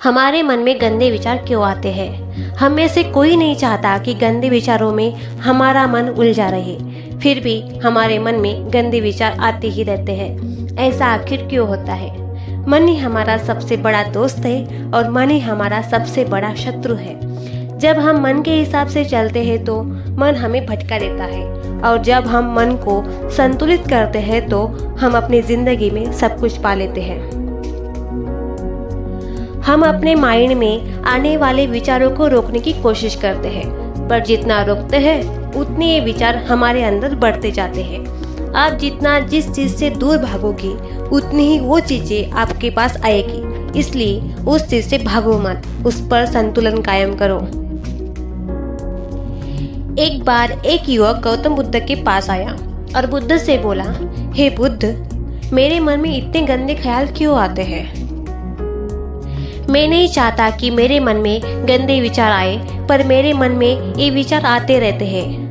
हमारे मन में गंदे विचार क्यों आते हैं? हम में से कोई नहीं चाहता कि गंदे विचारों में हमारा मन उलझा रहे, फिर भी हमारे मन में गंदे विचार आते ही रहते हैं। ऐसा आखिर क्यों होता है? मन ही हमारा सबसे बड़ा दोस्त है और मन ही हमारा सबसे बड़ा शत्रु है। जब हम मन के हिसाब से चलते हैं तो मन हमें भटका देता है, और जब हम मन को संतुलित करते हैं तो हम अपनी जिंदगी में सब कुछ पा लेते हैं। हम अपने माइंड में आने वाले विचारों को रोकने की कोशिश करते हैं, पर जितना रोकते हैं उतने ये विचार हमारे अंदर बढ़ते जाते हैं। आप जितना जिस चीज से दूर भागोगे उतनी ही वो चीजें आपके पास आएगी, इसलिए उस चीज से भागो मत, उस पर संतुलन कायम करो। एक बार एक युवक गौतम बुद्ध के पास आया और बुद्ध से बोला, हे बुद्ध, मेरे मन में इतने गंदे ख्याल क्यों आते हैं? मैं नहीं चाहता कि मेरे मन में गंदे विचार आए, पर मेरे मन में ये विचार आते रहते हैं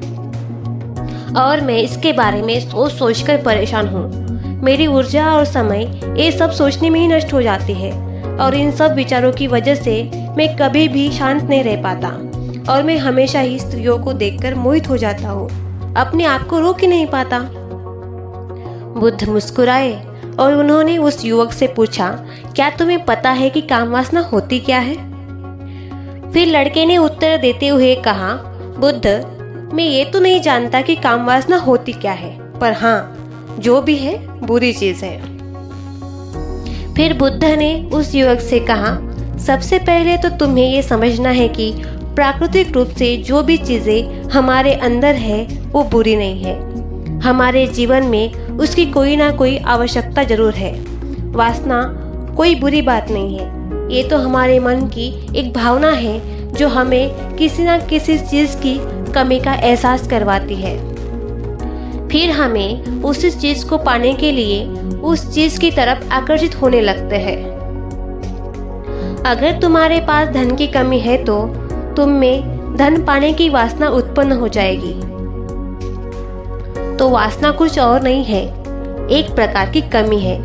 और मैं इसके बारे में सोच सोच कर परेशान हूँ। मेरी ऊर्जा और समय ये सब सोचने में ही नष्ट हो जाती है, और इन सब विचारों की वजह से मैं कभी भी शांत नहीं रह पाता, और मैं हमेशा ही स्त्रियों को देखकर मोहित हो जाता हूँ, अपने आप को रोक ही नहीं पाता। बुद्ध मुस्कुराए और उन्होंने उस युवक से पूछा, क्या तुम्हें पता है कि काम वासना होती क्या है? फिर लड़के ने उत्तर देते हुए कहा, बुद्ध, मैं ये तो नहीं जानता कि काम वासना होती क्या है, पर हाँ, जो भी है बुरी चीज है। फिर बुद्ध ने उस युवक से कहा, सबसे पहले तो तुम्हें ये समझना है कि प्राकृतिक रूप से जो भी चीजें हमारे अंदर है वो बुरी नहीं है। हमारे जीवन में उसकी कोई ना कोई आवश्यकता जरूर है। वासना कोई बुरी बात नहीं है, ये तो हमारे मन की एक भावना है जो हमें किसी ना किसी चीज की कमी का एहसास करवाती है। फिर हमें उस चीज को पाने के लिए उस चीज की तरफ आकर्षित होने लगते हैं। अगर तुम्हारे पास धन की कमी है तो तुम में धन पाने की वासना उत्पन्न हो जाएगी। तो वासना कुछ और नहीं है, एक प्रकार की कमी है,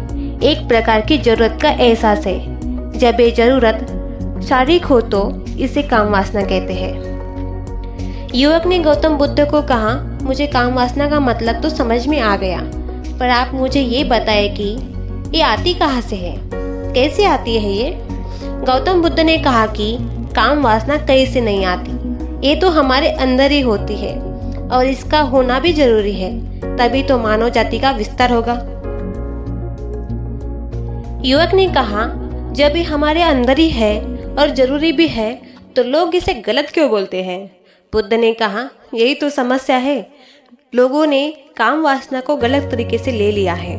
एक प्रकार की जरूरत का एहसास है। जब ये जरूरत शारीरिक हो तो इसे काम वासना कहते हैं। युवक ने गौतम बुद्ध को कहा, मुझे काम वासना का मतलब तो समझ में आ गया, पर आप मुझे ये बताएं कि ये आती कहाँ से है, कैसे आती है ये? गौतम बुद्ध ने कहा कि काम वासना कहीं से नहीं आती, ये तो हमारे अंदर ही होती है, और इसका होना भी जरूरी है, तभी तो मानव जाति का विस्तार होगा। युवक ने कहा, जब ये हमारे अंदर ही है और जरूरी भी है तो लोग इसे गलत क्यों बोलते हैं? बुद्ध ने कहा, यही तो समस्या है, लोगों ने काम वासना को गलत तरीके से ले लिया है,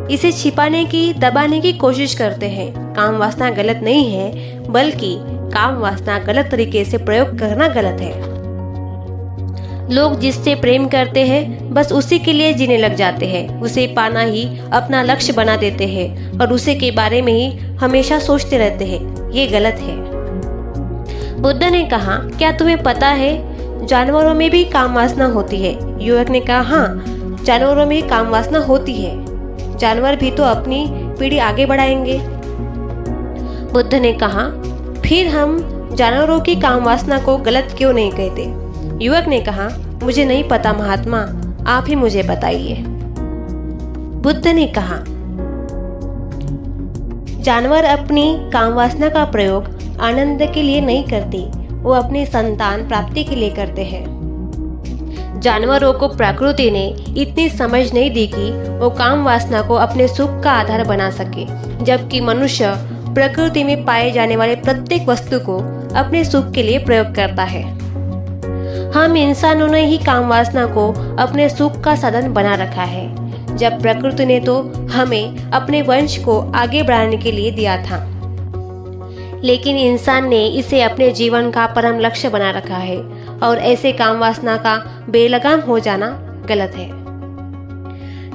इसे छिपाने की, दबाने की कोशिश करते हैं। काम वासना गलत नहीं है, बल्कि काम वासना गलत तरीके से प्रयोग करना गलत है। लोग जिससे प्रेम करते हैं बस उसी के लिए जीने लग जाते हैं, उसे पाना ही अपना लक्ष्य बना देते हैं और उसी के बारे में ही हमेशा सोचते रहते हैं। ये गलत है। बुद्ध ने कहा, क्या तुम्हें पता है जानवरों में भी काम वासना होती है? युवक ने कहा, हाँ, जानवरों में काम वासना होती है, जानवर भी तो अपनी पीढ़ी आगे बढ़ाएंगे। बुद्ध ने कहा, फिर हम जानवरों की काम वासना को गलत क्यों नहीं कहते? युवक ने कहा, मुझे नहीं पता महात्मा, आप ही मुझे बताइए। बुद्ध ने कहा, जानवर अपनी काम वासना का प्रयोग आनंद के लिए नहीं करते, वो अपनी संतान प्राप्ति के लिए करते हैं। जानवरों को प्रकृति ने इतनी समझ नहीं दी कि वो काम वासना को अपने सुख का आधार बना सके, जबकि मनुष्य प्रकृति में पाए जाने वाले प्रत्येक वस्तु को अपने सुख के लिए प्रयोग करता है। हम इंसानों ने ही काम वासना को अपने सुख का साधन बना रखा है, जब प्रकृति ने तो हमें अपने वंश को आगे बढ़ाने के लिए दिया था, लेकिन इंसान ने इसे अपने जीवन का परम लक्ष्य बना रखा है, और ऐसे काम वासना का बेलगाम हो जाना गलत है।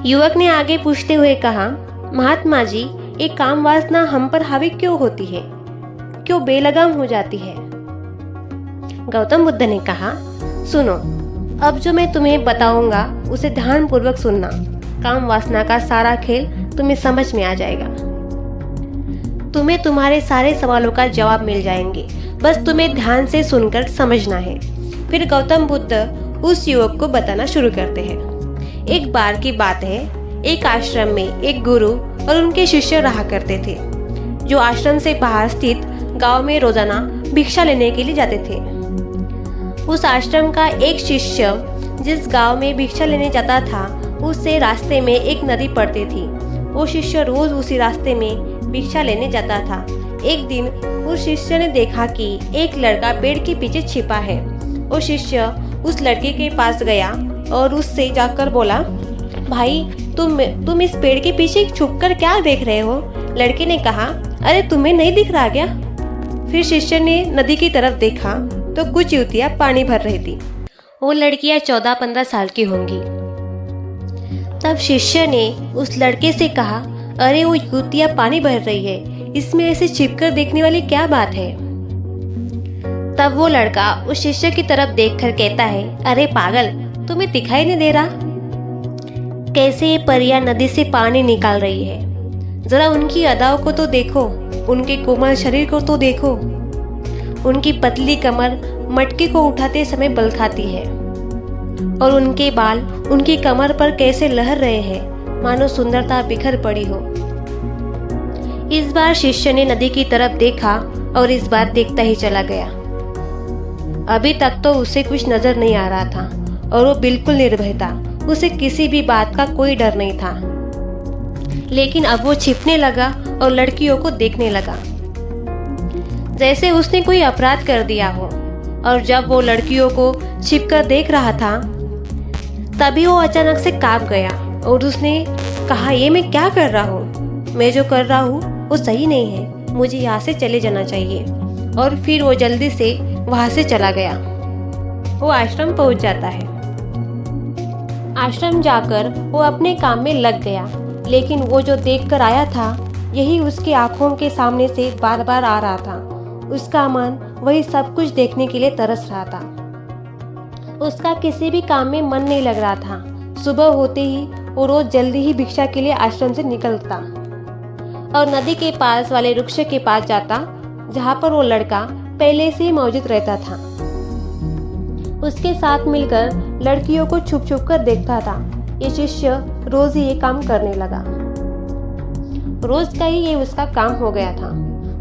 युवक ने आगे पूछते हुए कहा, महात्मा जी, ये काम वासना हम पर हावी क्यों होती है, क्यों बेलगाम हो जाती है? गौतम बुद्ध ने कहा, सुनो, अब जो मैं तुम्हें बताऊंगा उसे ध्यानपूर्वक सुनना, काम वासना का सारा खेल तुम्हें समझ में आ जाएगा। तुम्हें तुम्हारे सारे सवालों का जवाब मिल जाएंगे, बस तुम्हें ध्यान से सुनकर समझना है। फिर गौतम बुद्ध उस युवक को बताना शुरू करते हैं। एक बार की बात है, एक आश्रम में एक गुरु और उनके शिष्य रहा करते थे, जो आश्रम से बाहर स्थित गांव में रोजाना भिक्षा लेने के लिए जाते थे। उस आश्रम का एक शिष्य जिस गांव में भिक्षा लेने जाता था, उससे रास्ते में एक नदी पड़ती थी। वो शिष्य रोज उसी रास्ते में भिक्षा लेने जाता था। एक दिन उस शिष्य ने देखा कि एक लड़का पेड़ के पीछे छिपा है। वो शिष्य उस लड़के के पास गया और उससे जाकर बोला, भाई तुम इस पेड़ के पीछे छुपकर क्या देख रहे हो? लड़के ने कहा, अरे तुम्हें नहीं दिख रहा क्या? फिर शिष्य ने नदी की तरफ देखा तो कुछ युवतियां पानी भर रही थी। वो लड़कियां 14-15 साल की होंगी। तब शिष्य ने उस लड़के से कहा, अरे वो युवतियां पानी भर रही है, इसमें ऐसे छिपकर देखने वाली क्या बात है? तब वो लड़का उस शिष्य की तरफ देखकर कहता है, अरे पागल, तुम्हें दिखाई नहीं दे रहा कैसे ये परियां नदी से पानी निकाल रही है? जरा उनकी अदाओं को तो देखो, उनके कोमल शरीर को तो देखो। उनकी पतली कमर मटके को उठाते समय बल खाती है और उनके बाल उनकी कमर पर कैसे लहर रहे हैं, मानो सुंदरता बिखर पड़ी हो। इस बार शिष्य ने नदी की तरफ देखा और इस बार देखता ही चला गया। अभी तक तो उसे कुछ नजर नहीं आ रहा था और वो बिल्कुल निर्भय था। उसे किसी भी बात का कोई डर नहीं था। लेकिन अब वो छिपने लगा और लड़कियों को देखने लगा जैसे उसने कोई अपराध कर दिया हो। और जब वो लड़कियों को छिपकर देख रहा था, तभी वो अचानक से कांप गया और उसने कहा, ये मैं क्या कर रहा हूँ? मैं जो कर रहा हूँ वो सही नहीं है, मुझे यहाँ से चले जाना चाहिए। और फिर वो जल्दी से वहाँ से चला गया। वो आश्रम पहुँच जाता है। आश्रम जाकर वो अपने काम में लग गया, लेकिन वो जो देखकर आया था, यही उसकी आंखों के सामने से बार बार आ रहा था। उसका मन वही सब कुछ देखने के लिए तरस रहा था। उसका किसी भी काम में मन नहीं लग रहा था। सुबह होते ही वो रोज जल्दी ही भिक्षा के लिए आश्रम से निकलता और नदी के पास वाले वृक्ष के पास जाता, जहाँ पर वो लड़का पहले से ही मौजूद रहता था। उसके साथ मिलकर लड़कियों को छुप छुप कर देखता था। ये शिष्य रोज ही ये काम करने लगा। रोज का ही ये उसका काम हो गया था।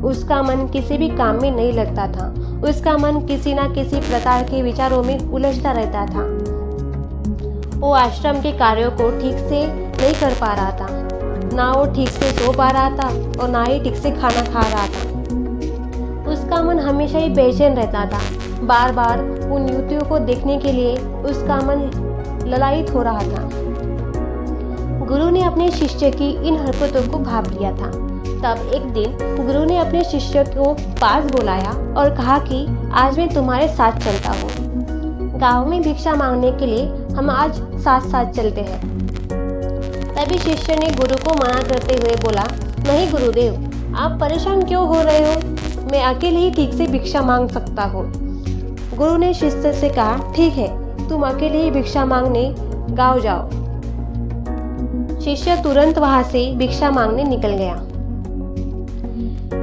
उसका मन किसी भी काम में नहीं लगता था। उसका मन किसी न किसी प्रकार के विचारों में उलझता रहता था। वो आश्रम के कार्यों को ठीक से नहीं कर पा रहा था। ना वो ठीक से सो पा रहा था और ना ही ठीक से खाना खा रहा था। उसका मन हमेशा ही बेचैन रहता था। बार बार उन युवतियों को देखने के लिए उसका मन ललायित हो रहा था। गुरु ने अपने शिष्य की इन हरकतों को भांप लिया था। तब एक दिन गुरु ने अपने शिष्य को पास बुलाया और कहा कि आज मैं तुम्हारे साथ चलता हूँ। गांव में भिक्षा मांगने के लिए हम आज साथ साथ चलते हैं। तभी शिष्य ने गुरु को मना करते हुए बोला, नहीं गुरुदेव, आप परेशान क्यों हो रहे हो? मैं अकेले ही ठीक से भिक्षा मांग सकता हूँ। गुरु ने शिष्य से कहा, ठीक है, तुम अकेले ही भिक्षा मांगने गाँव जाओ। शिष्य तुरंत वहां से भिक्षा मांगने निकल गया।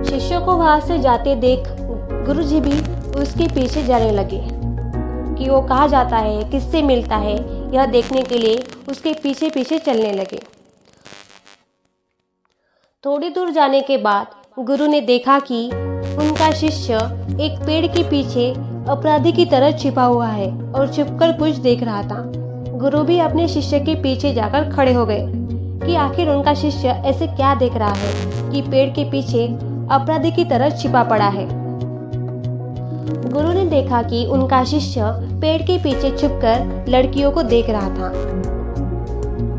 शिष्य को वहां से जाते देख गुरुजी भी उसके पीछे जाने लगे कि वो कहाँ जाता है, किससे मिलता है, यह देखने के लिए उसके पीछे पीछे चलने लगे। थोड़ी दूर जाने के बाद गुरु ने देखा कि उनका शिष्य एक पेड़ के पीछे अपराधी की तरह छिपा हुआ है और छिपकर कुछ देख रहा था। गुरु भी अपने शिष्य के पीछे जाकर खड़े हो गए कि आखिर उनका शिष्य ऐसे क्या देख रहा है कि पेड़ के पीछे अपराधी की तरह छिपा पड़ा है। गुरु ने देखा कि उनका शिष्य पेड़ के पीछे छुपकर लड़कियों को देख रहा था,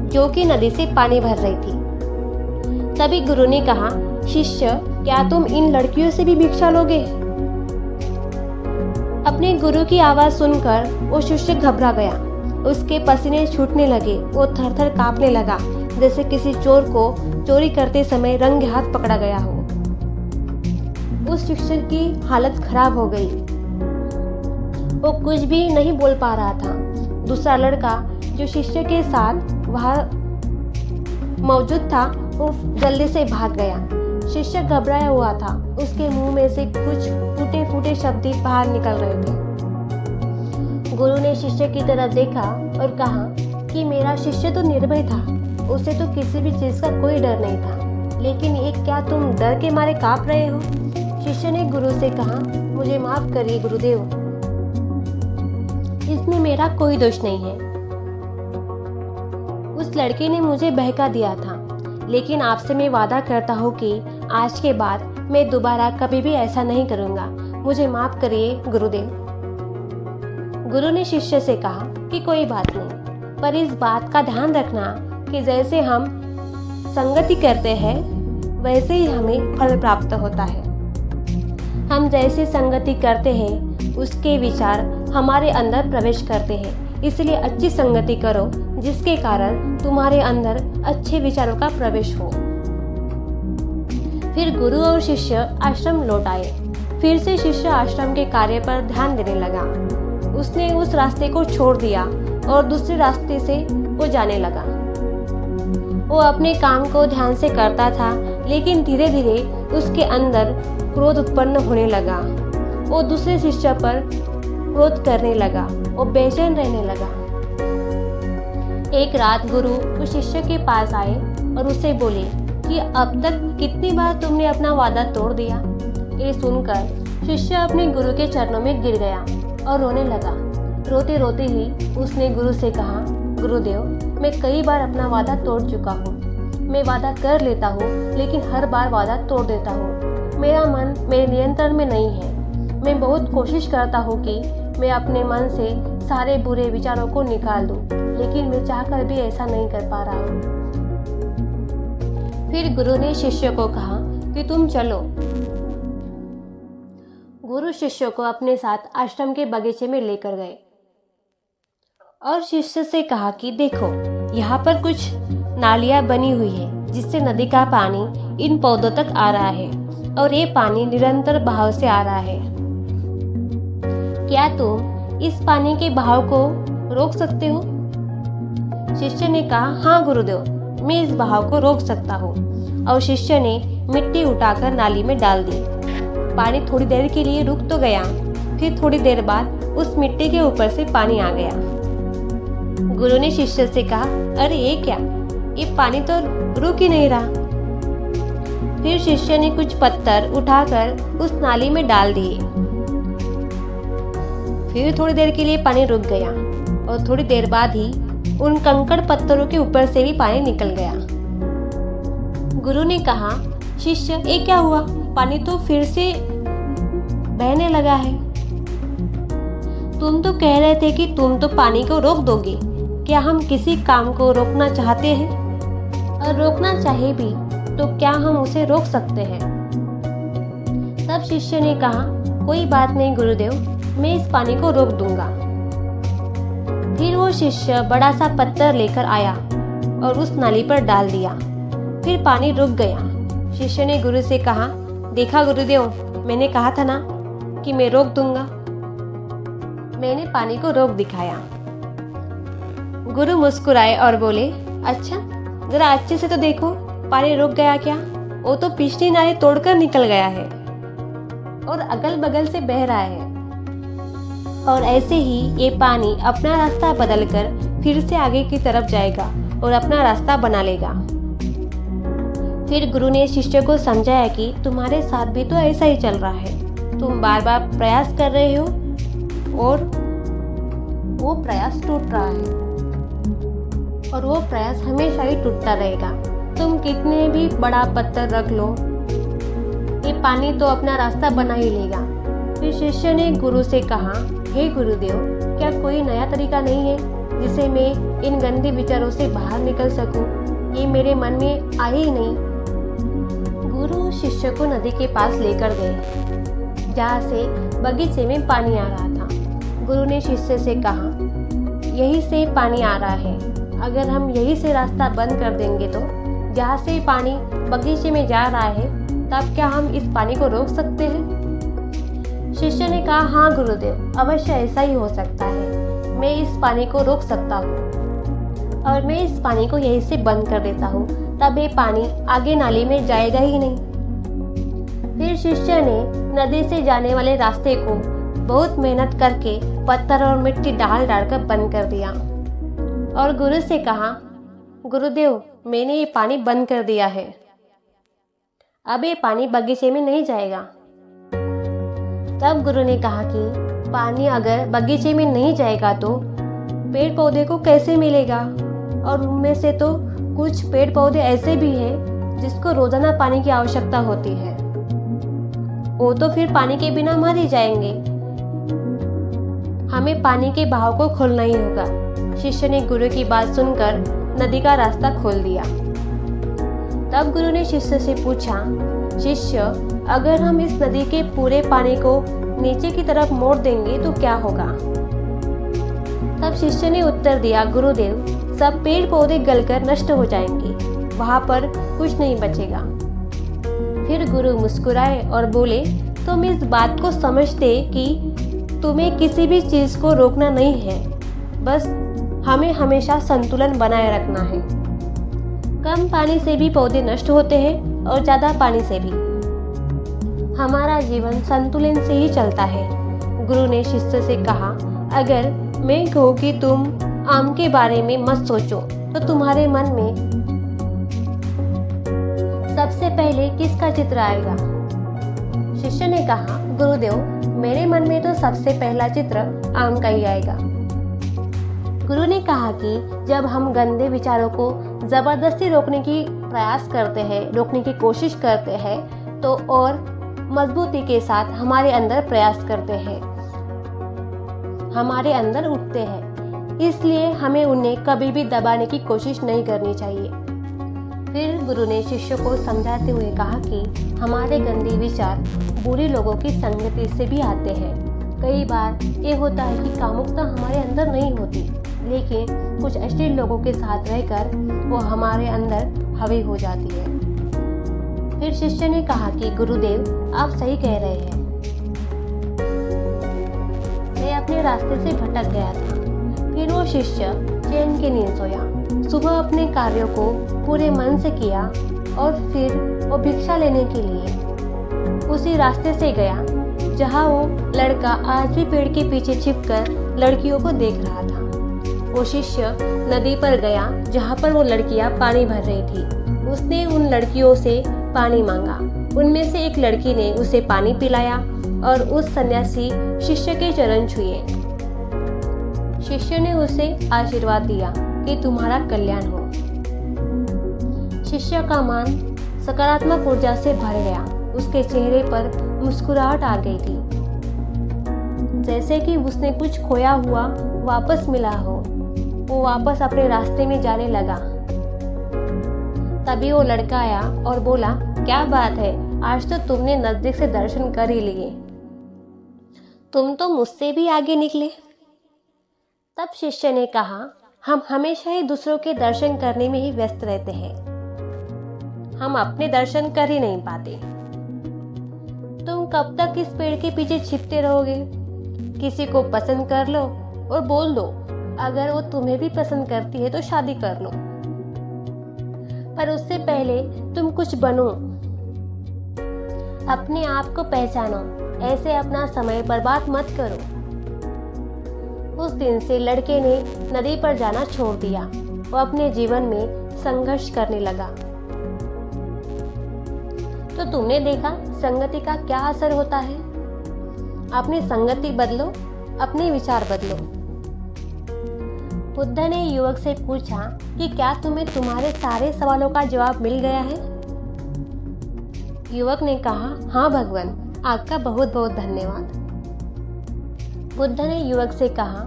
जो कि नदी से पानी भर रही थी। तभी गुरु ने कहा, शिष्य, क्या तुम इन लड़कियों से भी भिक्षा लोगे? अपने गुरु की आवाज सुनकर वो शिष्य घबरा गया। उसके पसीने छूटने लगे। वो थर-थर कांपने लगा, जैसे किसी चोर को चोरी करते समय रंगे हाथ पकड़ा गया हो। उस शिष्य की हालत खराब हो गई। वो कुछ भी नहीं बोल पा रहा था। दूसरा लड़का जो शिष्य के साथ वहां मौजूद था, वो जल्दी से भाग गया। शिष्य घबराया हुआ था। उसके मुंह में से कुछ टूटे फूटे शब्द बाहर निकल रहे थे। गुरु ने शिष्य की तरफ देखा और कहा कि मेरा शिष्य तो निर्भय था, उसे तो किसी भी चीज का कोई डर नहीं था, लेकिन ये क्या तुम डर के मारे कांप रहे हो? शिष्य ने गुरु से कहा, मुझे माफ करिए गुरुदेव, इसमें मेरा कोई दोष नहीं है। उस लड़के ने मुझे बहका दिया था, लेकिन आपसे मैं वादा करता हूँ कि आज के बाद मैं दोबारा कभी भी ऐसा नहीं करूँगा। मुझे माफ करिए गुरुदेव। गुरु ने शिष्य से कहा कि कोई बात नहीं, पर इस बात का ध्यान रखना कि जैसे हम संगति करते हैं वैसे ही हमें फल प्राप्त होता है। हम जैसे संगति करते हैं उसके विचार हमारे अंदर प्रवेश करते हैं, इसलिए अच्छी संगति करो जिसके कारण तुम्हारे अंदर अच्छे विचारों का प्रवेश हो। फिर गुरु और शिष्य आश्रम लौट आए। फिर से शिष्य आश्रम के कार्य पर ध्यान देने लगा। उसने उस रास्ते को छोड़ दिया और दूसरे रास्ते से वो जाने लगा। वो अपने काम को ध्यान से करता था, लेकिन धीरे धीरे उसके अंदर क्रोध उत्पन्न होने लगा। वो दूसरे शिष्य पर क्रोध करने लगा। वो बेचैन रहने लगा। एक रात गुरु उस शिष्य के पास आए और उसे बोले कि अब तक कितनी बार तुमने अपना वादा तोड़ दिया। ये सुनकर शिष्य अपने गुरु के चरणों में गिर गया और रोने लगा। रोते रोते ही उसने गुरु से कहा, गुरुदेव, मैं कई बार अपना वादा तोड़ चुका हूँ। मैं वादा कर लेता हूँ, लेकिन हर बार वादा तोड़ देता हूँ। मेरा मन मेरे नियंत्रण में नहीं है। मैं बहुत कोशिश करता हूँ कि मैं अपने मन से सारे बुरे विचारों को निकाल दूँ, लेकिन मैं चाहकर भी ऐसा नहीं कर पा रहा हूँ। फिर गुरु ने शिष्य को कहा कि तुम चलो। गुरु शिष्य को अपने साथ आश्रम के बगीचे में लेकर गए और शिष्य से कहा कि देखो, यहाँ पर कुछ नालियाँ बनी हुई है जिससे नदी का पानी इन पौधों तक आ रहा है और ये पानी निरंतर बहाव से आ रहा है। क्या तुम इस पानी के बहाव को रोक सकते हो? शिष्य ने कहा, हाँ गुरुदेव, मैं इस बहाव को रोक सकता हूँ। और शिष्य ने मिट्टी उठाकर नाली में डाल दी। पानी थोड़ी देर के लिए रुक तो गया, फिर थोड़ी देर बाद उस मिट्टी के ऊपर से पानी आ गया। गुरु ने शिष्य से कहा, अरे ये क्या, ये पानी तो रुक ही नहीं रहा। फिर शिष्य ने कुछ पत्थर उठाकर उस नाली में डाल दिए। फिर थोड़ी देर के लिए पानी रुक गया और थोड़ी देर बाद ही उन कंकड़ पत्थरों के ऊपर से भी पानी निकल गया। गुरु ने कहा, शिष्य, ये क्या हुआ? पानी तो फिर से बहने लगा है। तुम तो कह रहे थे कि तुम तो पानी को रोक दोगे। क्या हम किसी काम को रोकना चाहते हैं? और रोकना चाहे भी तो क्या हम उसे रोक सकते हैं? तब शिष्य ने कहा, कोई बात नहीं गुरुदेव, मैं इस पानी को रोक दूंगा। फिर वो शिष्य बड़ा सा पत्थर लेकर आया और उस नाली पर डाल दिया। फिर पानी रुक गया। शिष्य ने गुरु से कहा, देखा गुरुदेव, मैंने कहा था ना कि मैं रोक दूंगा। मैंने पानी को रोक दिखाया। गुरु मुस्कुराए और बोले, अच्छा, जरा अच्छे से तो देखो, पानी रुक गया क्या? वो तो पिछली नाली तोड़कर निकल गया है और अगल बगल से बह रहा है। और ऐसे ही ये पानी अपना रास्ता बदलकर फिर से आगे की तरफ जाएगा और अपना रास्ता बना लेगा। फिर गुरु ने शिष्य को समझाया कि तुम्हारे साथ भी तो ऐसा ही चल रहा है। तुम बार बार प्रयास कर रहे हो और वो प्रयास टूट रहा है और वो प्रयास हमेशा ही टूटता रहेगा। तुम कितने भी बड़ा पत्थर रख लो, ये पानी तो अपना रास्ता बना ही लेगा। फिर शिष्य ने गुरु से कहा, हे गुरुदेव, क्या कोई नया तरीका नहीं है जिससे मैं इन गंदे विचारों से बाहर निकल सकूं? ये मेरे मन में आए ही नहीं। गुरु शिष्य को नदी के पास लेकर गए जहाँ से बगीचे में पानी आ रहा था। गुरु ने शिष्य से कहा, यहीं से पानी आ रहा है। अगर हम यहीं से रास्ता बंद कर देंगे तो जहाँ से पानी बगीचे में जा रहा है, तब क्या हम इस पानी को रोक सकते हैं? शिष्य ने कहा, हाँ गुरुदेव, अवश्य ऐसा ही हो सकता है। मैं इस पानी को रोक सकता हूँ और मैं इस पानी को यहीं से बंद कर देता हूँ, तब ये पानी आगे नाली में जाएगा ही नहीं। फिर शिष्य ने नदी से जाने वाले रास्ते को बहुत मेहनत करके पत्थर और मिट्टी डाल डालकर बंद कर दिया और गुरु से कहा, गुरुदेव, मैंने ये पानी बंद कर दिया है, अब ये पानी बगीचे में नहीं जाएगा। तब गुरु ने कहा कि पानी अगर बगीचे में नहीं जाएगा तो पेड़ पौधे को कैसे मिलेगा, और उनमें से तो कुछ पेड़ पौधे ऐसे भी हैं जिसको रोजाना पानी की आवश्यकता होती है, वो तो फिर पानी के बिना मर ही जाएंगे। हमें पानी के बहाव को खोलना ही होगा। शिष्य ने गुरु की बात सुनकर नदी का रास्ता खोल दिया। तब गुरु ने शिष्य से पूछा, शिष्य, अगर हम इस नदी के पूरे पानी को नीचे की तरफ मोड़ देंगे तो क्या होगा? तब शिष्य ने उत्तर दिया, गुरुदेव, सब पेड़ पौधे गलकर नष्ट हो जाएंगे, वहां पर कुछ नहीं बचेगा। फिर गुरु मुस्कुराए और बोले, तुम इस बात को समझते कि तुम्हें किसी भी चीज को रोकना नहीं है, बस हमें हमेशा संतुलन बनाए रखना है। कम पानी से भी पौधे नष्ट होते हैं और ज्यादा पानी से भी। हमारा जीवन संतुलन से ही चलता है। गुरु ने शिष्य से कहा, अगर मैं कहूँ कि तुम आम के बारे में मत सोचो तो तुम्हारे मन में सबसे पहले किसका चित्र आएगा? शिष्य ने कहा, गुरुदेव, मेरे मन में तो सबसे पहला चित्र आम का ही आएगा। गुरु ने कहा कि जब हम गंदे विचारों को जबरदस्ती रोकने की प्रयास करते हैं, रोकने की कोशिश करते हैं, तो और मजबूती के साथ हमारे अंदर प्रयास करते हैं, हमारे अंदर उठते हैं। इसलिए हमें उन्हें कभी भी दबाने की कोशिश नहीं करनी चाहिए। फिर गुरु ने शिष्य को समझाते हुए कहा कि हमारे गंदे विचार बुरे लोगों की संगति से भी आते हैं। कई बार ये होता है कि कामुकता हमारे अंदर नहीं होती, लेकिन कुछ अश्लील लोगों के साथ रहकर वो हमारे अंदर हावी हो जाती है। फिर शिष्य ने कहा कि गुरुदेव, आप सही कह रहे हैं, मैं अपने रास्ते से भटक गया था। फिर वो शिष्य चैन की नींद सोया। सुबह अपने कार्यों को पूरे मन से किया और फिर वो भिक्षा लेने के लिए उसी रास्ते से गया जहाँ वो लड़का आज भी पेड़ के पीछे छिपकर लड़कियों को देख रहा था। वो शिष्य नदी पर गया जहाँ पर वो लड़कियाँ पानी भर रही थी। उसने उन लड़कियों से पानी मांगा। उनमें से एक लड़की ने उसे पानी पिलाया और उस सन्यासी शिष्य के चरण छुए। शिष्य ने उसे आशीर्वाद दिया कि तुम्हारा कल्याण हो। शिष्य का मन सकारात्मक ऊर्जा से भर गया। उसके चेहरे पर मुस्कुराहट आ गई थी, जैसे कि उसने कुछ खोया हुआ वापस मिला हो। वो वापस अपने रास्ते में जाने लगा। तभी वो लड़का आया और बोला, क्या बात है, आज तो तुमने नजदीक से दर्शन कर ही लिए, तुम तो मुझसे भी आगे निकले। तब शिष्य ने कहा, हम हमेशा ही दूसरों के दर्शन करने में ही व्यस्त रहते हैं, हम अपने दर्शन कर ही नहीं पाते। तुम कब तक इस पेड़ के पीछे छिपते रहोगे? किसी को पसंद कर लो और बोल दो, अगर वो तुम्हें भी पसंद करती है तो शादी कर लो, पर उससे पहले तुम कुछ बनो, अपने आप को पहचानो, ऐसे अपना समय बर्बाद मत करो। उस दिन से लड़के ने नदी पर जाना छोड़ दिया। वो अपने जीवन में संघर्ष करने लगा। तो तुमने देखा संगति का क्या असर होता है। अपनी संगति बदलो, अपने विचार बदलो। बुद्ध ने युवक से पूछा कि क्या तुम्हें तुम्हारे सारे सवालों का जवाब मिल गया है? युवक ने कहा, हाँ भगवान, आपका बहुत बहुत धन्यवाद। बुद्ध ने युवक से कहा,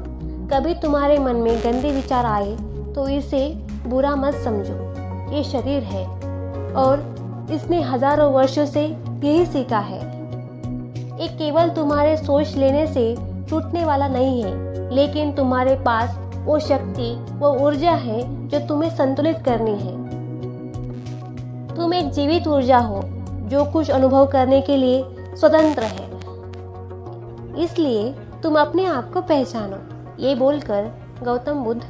कभी तुम्हारे मन में गंदे विचार आए तो इसे बुरा मत समझो। ये शरीर है और इसने हजारों वर्षों से यही सीखा है। ये केवल तुम्हारे सोच लेने से टूटने वाला नहीं है, लेकिन तुम्हारे पास वो शक्ति, वो ऊर्जा है जो तुम्हें संतुलित करनी है। तुम एक जीवित ऊर्जा हो जो कुछ अनुभव करने के लिए स्वतंत्र है। इसलिए तुम अपने आप को पहचानो। ये बोलकर गौतम बुद्ध